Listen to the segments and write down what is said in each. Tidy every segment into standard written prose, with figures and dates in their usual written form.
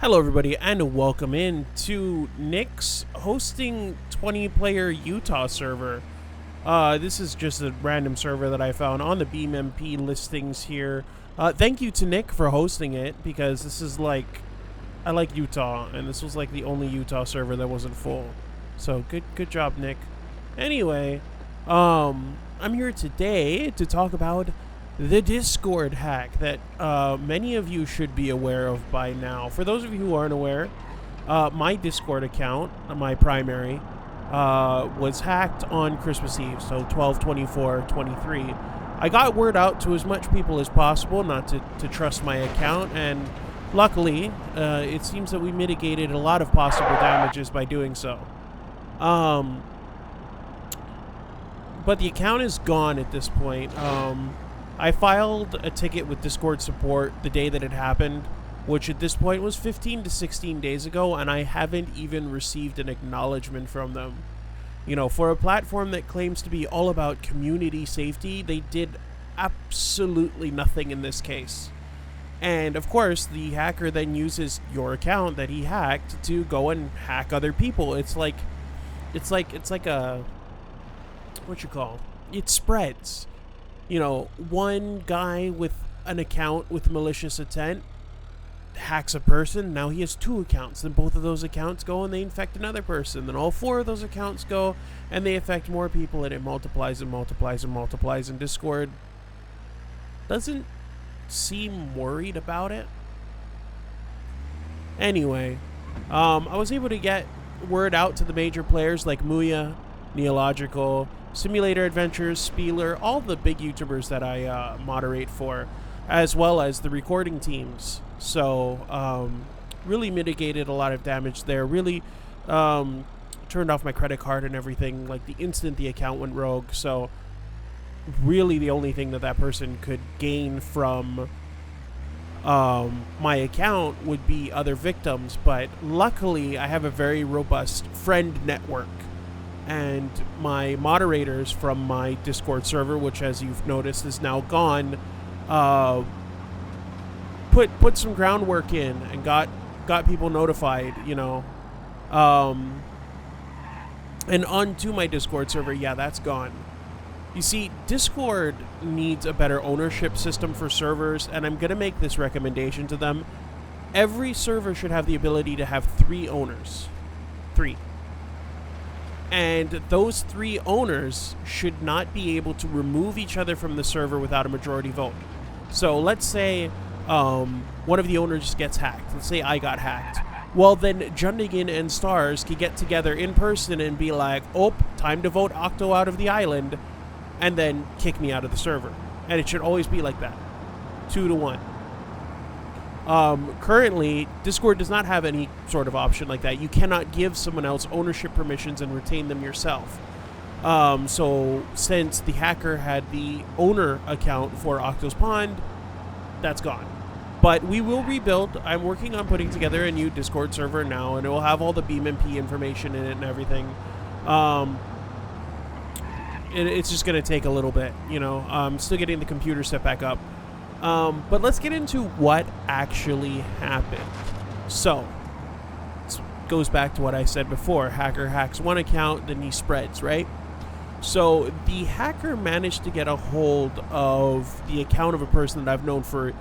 Hello, everybody, and welcome in to Nick's hosting 20-player Utah server. This is just a random server that I found on the BeamMP listings here. Thank you to Nick for hosting it, because this is I like Utah, and this was like the only Utah server that wasn't full. So good job, Nick. Anyway, I'm here today to talk about the Discord hack that many of you should be aware of by now. For those of you who aren't aware, my Discord account, my primary, was hacked on Christmas Eve, so 12/24/23. I got word out to as much people as possible not to trust my account, and luckily, it seems that we mitigated a lot of possible damages by doing so. But the account is gone at this point. I filed a ticket with Discord support the day that it happened, which at this point was 15 to 16 days ago, and I haven't even received an acknowledgement from them. You know, for a platform that claims to be all about community safety, they did absolutely nothing in this case. And of course, the hacker then uses your account that he hacked to go and hack other people. It's like a, it spreads. You know, one guy with an account with malicious intent hacks a person. Now he has two accounts. Then both of those accounts go and they infect another person. Then all four of those accounts go and they affect more people, and it multiplies and multiplies and multiplies. And Discord doesn't seem worried about it. Anyway, I was able to get word out to the major players like Muya, Neological, Simulator Adventures, Spieler, all the big YouTubers that I moderate for, as well as the recording teams. So, really mitigated a lot of damage there. Really turned off my credit card and everything, like the instant the account went rogue. So, really the only thing that person could gain from my account would be other victims. But luckily, I have a very robust friend network. And my moderators from my Discord server, which, as you've noticed, is now gone, put some groundwork in and got people notified, you know. And onto my Discord server, yeah, that's gone. You see, Discord needs a better ownership system for servers, and I'm going to make this recommendation to them. Every server should have the ability to have 3 owners. 3. And those 3 owners should not be able to remove each other from the server without a majority vote. So let's say one of the owners gets hacked. Let's say I got hacked. Well, then Jundigan and Stars can get together in person and be like, oh, time to vote Octo out of the island, and then kick me out of the server. And it should always be like that. 2 to 1. Currently, Discord does not have any sort of option like that. You cannot give someone else ownership permissions and retain them yourself. So since the hacker had the owner account for Octo's Pond, that's gone. But we will rebuild. I'm working on putting together a new Discord server now, and it will have all the BeamMP information in it and everything. It's just going to take a little bit, you know. I'm still getting the computer set back up. But let's get into what actually happened. So, this goes back to what I said before. Hacker hacks one account, then he spreads, right? So, the hacker managed to get a hold of the account of a person that I've known for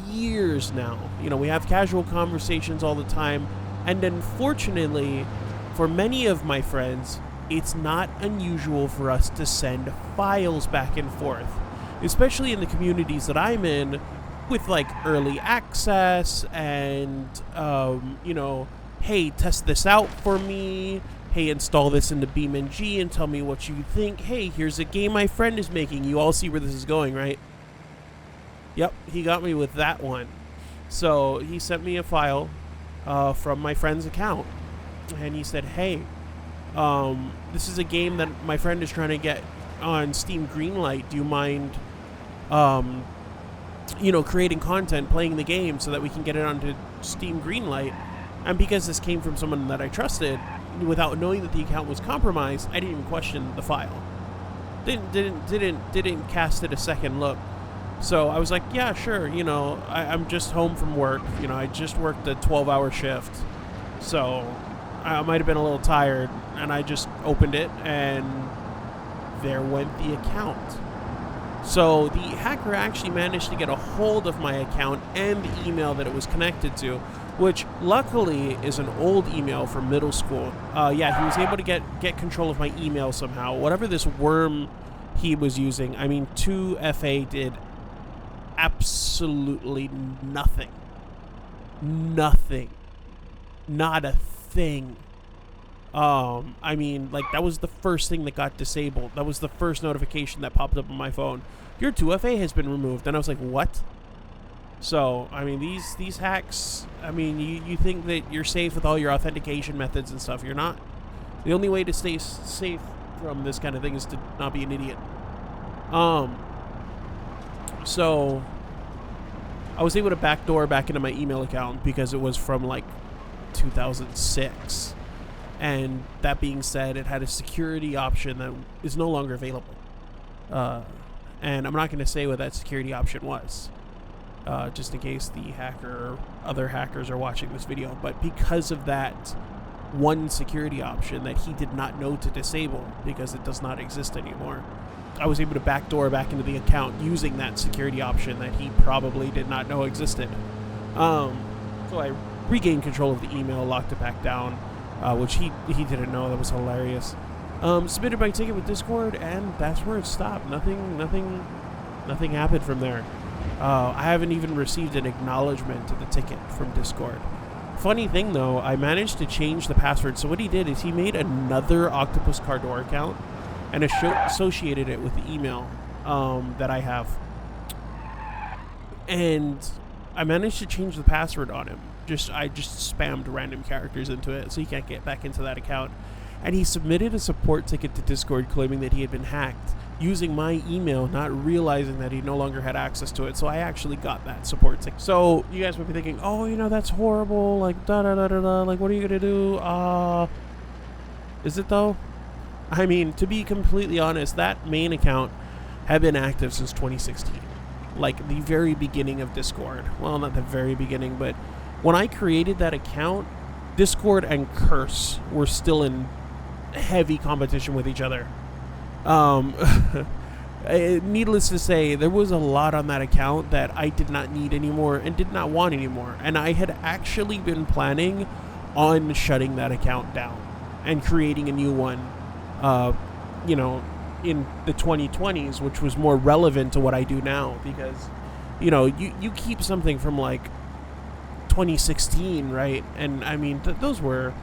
years now. You know, we have casual conversations all the time. And unfortunately, for many of my friends, it's not unusual for us to send files back and forth. Especially in the communities that I'm in, with like early access and, you know, hey, test this out for me. Hey, install this into BeamNG and tell me what you think. Hey, here's a game my friend is making. You all see where this is going, right? Yep, he got me with that one. So he sent me a file from my friend's account. And he said, hey, this is a game that my friend is trying to get on Steam Greenlight. Do you mind you know, creating content, playing the game so that we can get it onto Steam Greenlight? And because this came from someone that I trusted, without knowing that the account was compromised, I didn't even question the file. Didn't cast it a second look. So I was like, yeah, sure. I'm just home from work. I just worked a 12-hour shift. So I might have been a little tired. And I just opened it, and there went the account. So the hacker actually managed to get a hold of my account and the email that it was connected to, which luckily is an old email from middle school. He was able to get control of my email somehow. Whatever this worm he was using, 2FA did absolutely nothing. Nothing. Not a thing. That was the first thing that got disabled. That was the first notification that popped up on my phone. Your 2FA has been removed. And I was like, what? So, these hacks, you think that you're safe with all your authentication methods and stuff. You're not. The only way to stay safe from this kind of thing is to not be an idiot. So I was able to backdoor back into my email account because it was from 2006. And that being said, it had a security option that is no longer available. And I'm not going to say what that security option was, just in case the hacker or other hackers are watching this video. But because of that one security option that he did not know to disable because it does not exist anymore, I was able to backdoor back into the account using that security option that he probably did not know existed. So I regained control of the email, locked it back down, which he didn't know. That was hilarious. Submitted my ticket with Discord, and that's where it stopped. Nothing happened from there. I haven't even received an acknowledgement to the ticket from Discord. Funny thing though, I managed to change the password. So what he did is he made another Octopus Cardor account and associated it with the email that I have. And I managed to change the password on him. I just spammed random characters into it so he can't get back into that account. And he submitted a support ticket to Discord claiming that he had been hacked using my email, not realizing that he no longer had access to it. So I actually got that support ticket. So you guys might be thinking, oh, that's horrible. Like, da-da-da-da-da. Like, what are you going to do? Is it though? To be completely honest, that main account had been active since 2016. Like, the very beginning of Discord. Well, not the very beginning, but when I created that account, Discord and Curse were still in heavy competition with each other. Needless to say, there was a lot on that account that I did not need anymore and did not want anymore. And I had actually been planning on shutting that account down and creating a new one, in the 2020s, which was more relevant to what I do now. Because, you keep something from 2016, right? And those were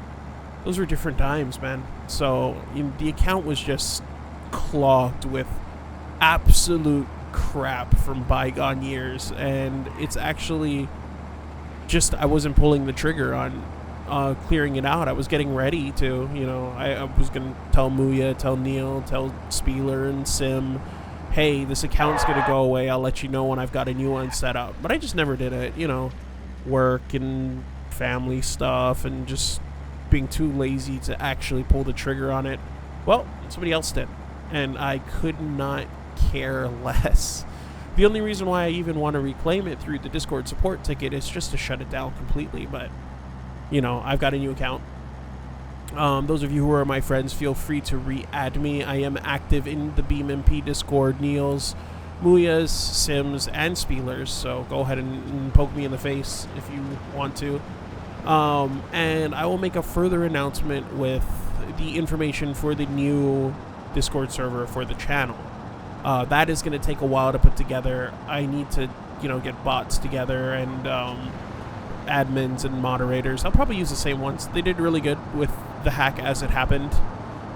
different times, man. So the account was just clogged with absolute crap from bygone years, and it's actually just I wasn't pulling the trigger on clearing it out. I was getting ready to, I was gonna tell Muya, tell Neil, tell Spieler and Sim, hey, this account's gonna go away. I'll let you know when I've got a new one set up. But I just never did it. Work and family stuff and just being too lazy to actually pull the trigger on it. Well, somebody else did, and I could not care less. The only reason why I even want to reclaim it through the Discord support ticket is just to shut it down completely. But I've got a new account. Those of you who are my friends, feel free to re-add me. I am active in the BeamMP Discord, Neil's, Muya's, Sims, and Spieler's, so go ahead and poke me in the face if you want to. And I will make a further announcement with the information for the new Discord server for the channel. That is going to take a while to put together. I need to, get bots together and admins and moderators. I'll probably use the same ones. They did really good with the hack as it happened.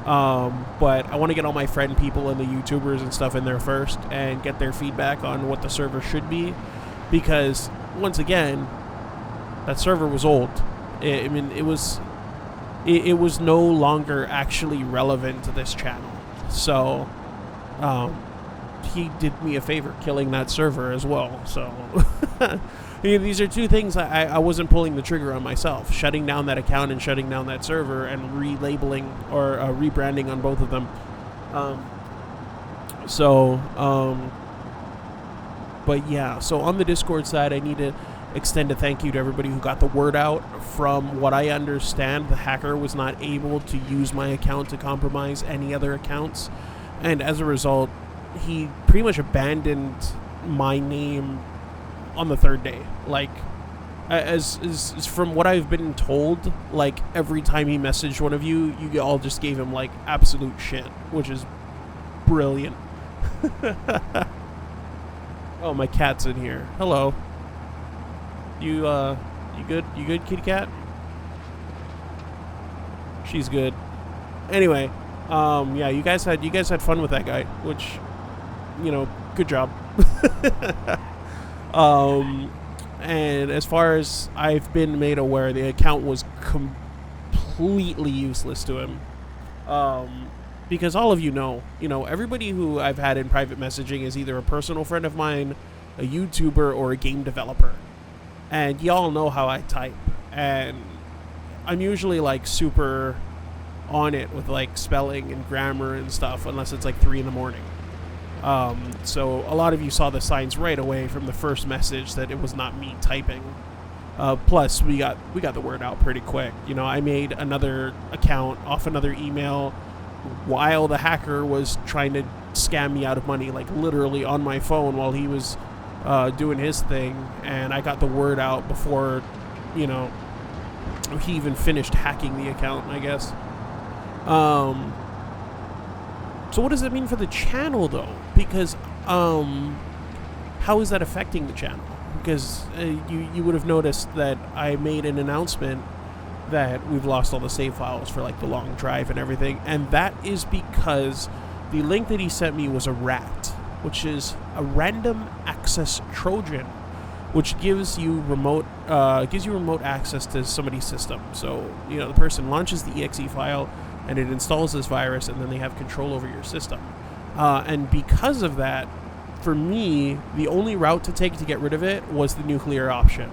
But I want to get all my friend people and the YouTubers and stuff in there first and get their feedback on what the server should be, because once again, that server was old. It was no longer actually relevant to this channel. So he did me a favor killing that server as well. So these are two things I wasn't pulling the trigger on myself, shutting down that account and shutting down that server and relabeling or rebranding on both of them. But yeah, so on the Discord side, I need to extend a thank you to everybody who got the word out. From what I understand, the hacker was not able to use my account to compromise any other accounts, and as a result, he pretty much abandoned my name on the third day. Like, as from what I've been told, like every time he messaged one of you, you all just gave him like absolute shit, which is brilliant. Oh, my cat's in here. Hello. You good? You good, kitty cat? She's good. Anyway, yeah, you guys had fun with that guy, which, you know, good job. And as far as I've been made aware, the account was completely useless to him. Because all of you know, everybody who I've had in private messaging is either a personal friend of mine, a YouTuber, or a game developer. And y'all know how I type. And I'm usually like super on it with like spelling and grammar and stuff, unless it's like 3 in the morning. So a lot of you saw the signs right away from the first message that it was not me typing. Plus, we got the word out pretty quick. I made another account off another email while the hacker was trying to scam me out of money, like literally on my phone while he was doing his thing, and I got the word out before, he even finished hacking the account, I guess. So what does that mean for the channel, though? Because, how is that affecting the channel? Because you would have noticed that I made an announcement that we've lost all the save files for, like, the long drive and everything, and that is because the link that he sent me was a RAT, which is a random access Trojan, which gives you remote access to somebody's system. So, the person launches the exe file, and it installs this virus, and then they have control over your system. And because of that, for me, the only route to take to get rid of it was the nuclear option.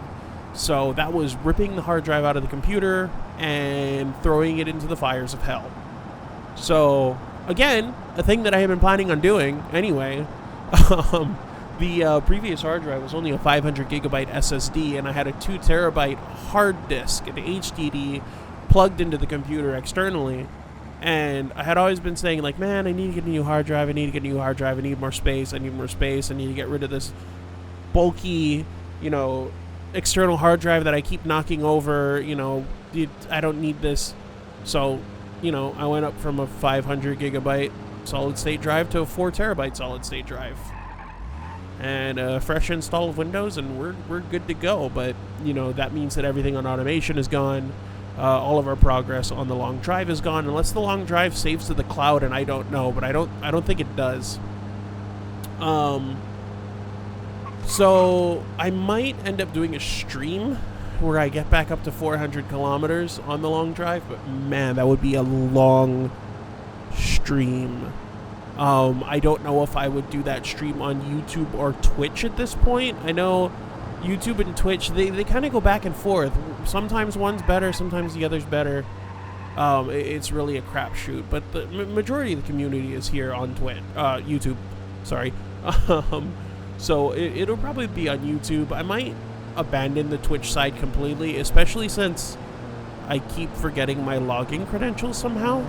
So that was ripping the hard drive out of the computer and throwing it into the fires of hell. So, again, a thing that I have been planning on doing anyway. The previous hard drive was only a 500 gigabyte SSD, and I had a 2 terabyte hard disk, an HDD, plugged into the computer externally. And I had always been saying, like, man, I need to get a new hard drive, I need more space, I need to get rid of this bulky, external hard drive that I keep knocking over, I don't need this. So, I went up from a 500 gigabyte solid state drive to a 4 terabyte solid state drive. And a fresh install of Windows, and we're good to go. But, that means that everything on automation is gone. All of our progress on the long drive is gone, unless the long drive saves to the cloud, and I don't know, but I don't think it does. So I might end up doing a stream where I get back up to 400 kilometers on the long drive, but man, that would be a long stream. I don't know if I would do that stream on YouTube or Twitch at this point. I know YouTube and Twitch, they kind of go back and forth. Sometimes one's better, sometimes the other's better. It's really a crapshoot, but the majority of the community is here on YouTube. Sorry. So it'll probably be on YouTube. I might abandon the Twitch side completely, especially since I keep forgetting my login credentials somehow.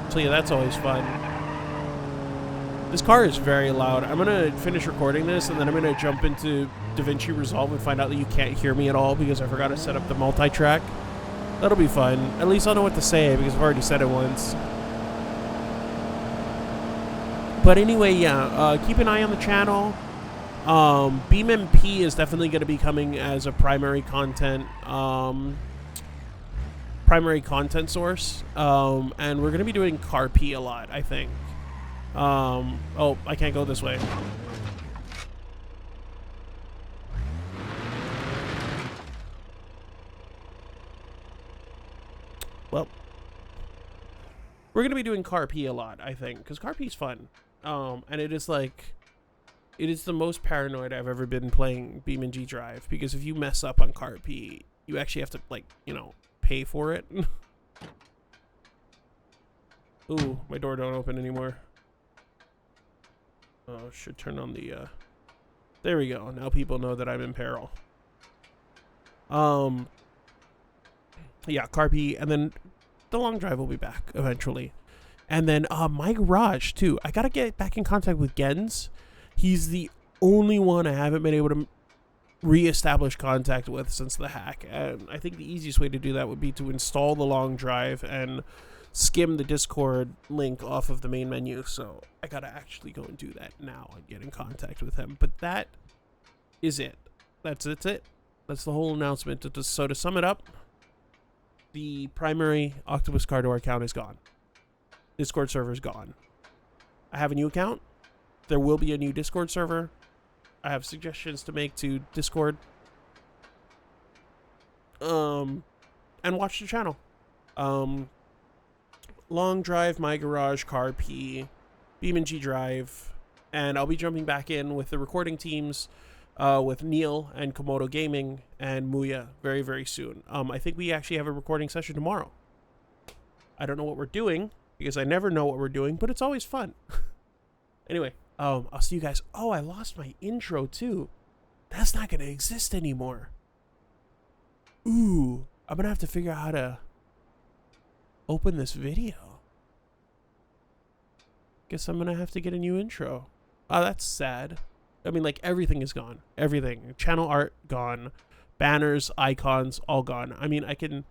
So yeah, that's always fun. This car is very loud. I'm gonna finish recording this, and then I'm gonna jump into DaVinci Resolve and find out that you can't hear me at all because I forgot to set up the multi-track. That'll be fun. At least I'll know what to say because I've already said it once. But anyway, yeah, keep an eye on the channel. BeamMP is definitely going to be coming as a primary content source, and we're going to be doing CarP a lot, I think. Oh, I can't go this way. Well, we're going to be doing CarP a lot, I think, because CarP's fun. And it is the most paranoid I've ever been playing BeamNG Drive, because if you mess up on CarP, you actually have to, pay for it. Ooh, my door don't open anymore. Oh, should turn on the, there we go. Now people know that I'm in peril. Yeah, Carpi, and then the long drive will be back eventually. And then, my garage, too. I gotta get back in contact with Gens. He's the only one I haven't been able to re-establish contact with since the hack. And I think the easiest way to do that would be to install the long drive and skim the Discord link off of the main menu. So I gotta actually go and do that now and get in contact with him. But that is it. That's it. That's the whole announcement. So to sum it up, the primary Octopus Car Door account is gone. Discord server is gone. I have a new account. There will be a new Discord server. I have suggestions to make to Discord. And watch the channel. Long Drive, My Garage, Car P, BeamNG Drive, and I'll be jumping back in with the recording teams with Neil and Komodo Gaming and Muya very, very soon. I think we actually have a recording session tomorrow. I don't know what we're doing because I never know what we're doing, but it's always fun. Anyway, I'll see you guys. Oh, I lost my intro too. That's not going to exist anymore. Ooh, I'm going to have to figure out how to open this video. Guess I'm going to have to get a new intro. Oh, that's sad. I mean, like, everything is gone. Everything. Channel art, gone. Banners, icons, all gone. I mean, I can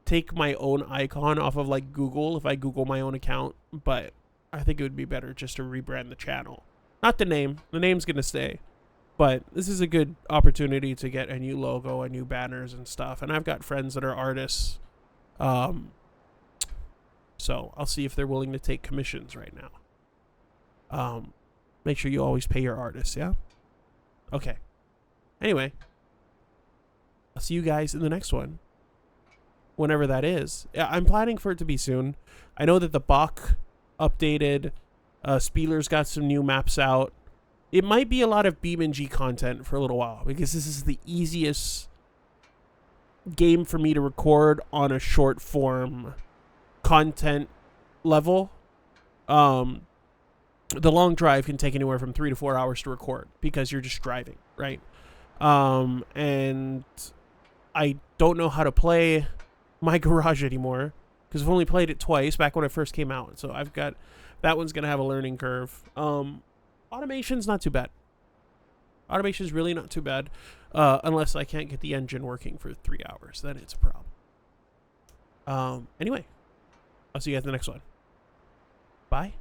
take my own icon off of, like, Google if I Google my own account, but I think it would be better just to rebrand the channel. Not the name. The name's going to stay. But this is a good opportunity to get a new logo, a new banners and stuff. And I've got friends that are artists. So I'll see if they're willing to take commissions right now. Make sure you always pay your artists, yeah? Okay. Anyway, I'll see you guys in the next one. Whenever that is. Yeah, I'm planning for it to be soon. I know that the Bach updated. Spieler's got some new maps out. It might be a lot of BeamNG content for a little while because this is the easiest game for me to record on a short form content level. The long drive can take anywhere from 3 to 4 hours to record because you're just driving, right? And I don't know how to play My Garage anymore because I've only played it twice back when it first came out. So I've got, that one's going to have a learning curve. Automation's not too bad. Automation's really not too bad. Unless I can't get the engine working for 3 hours. Then it's a problem. Anyway, I'll see you guys in the next one. Bye.